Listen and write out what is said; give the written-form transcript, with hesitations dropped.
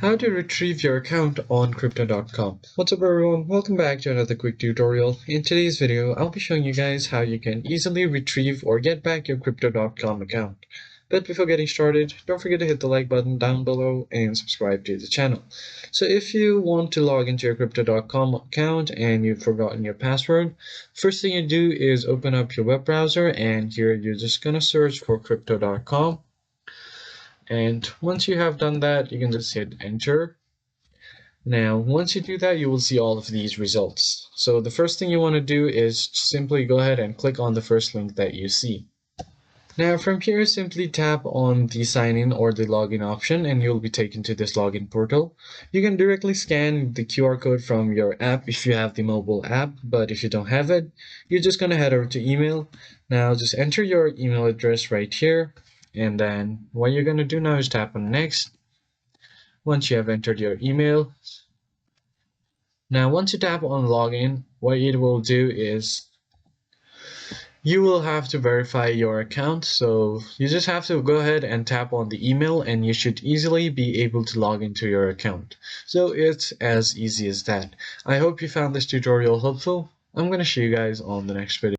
How to retrieve your account on Crypto.com. What's up everyone, welcome back to another quick tutorial. In today's video, I'll be showing you guys how you can easily retrieve or get back your Crypto.com account. But before getting started, don't forget to hit the like button down below and subscribe to the channel. So if you want to log into your Crypto.com account and you've forgotten your password, first thing you do is open up your web browser, and here you're just gonna search for Crypto.com. And once you have done that, you can just hit enter. Now, once you do that, you will see all of these results. So the first thing you want to do is simply go ahead and click on the first link that you see. Now from here, simply tap on the sign in or the login option and you'll be taken to this login portal. You can directly scan the QR code from your app if you have the mobile app, but if you don't have it, you're just going to head over to email. Now just enter your email address right here. And then what you're going to do now is tap on next. Once you have entered your email, now once you tap on login, what it will do is you will have to verify your account. So you just have to go ahead and tap on the email and you should easily be able to log into your account. So it's as easy as that. I hope you found this tutorial helpful. I'm going to see you guys on the next video.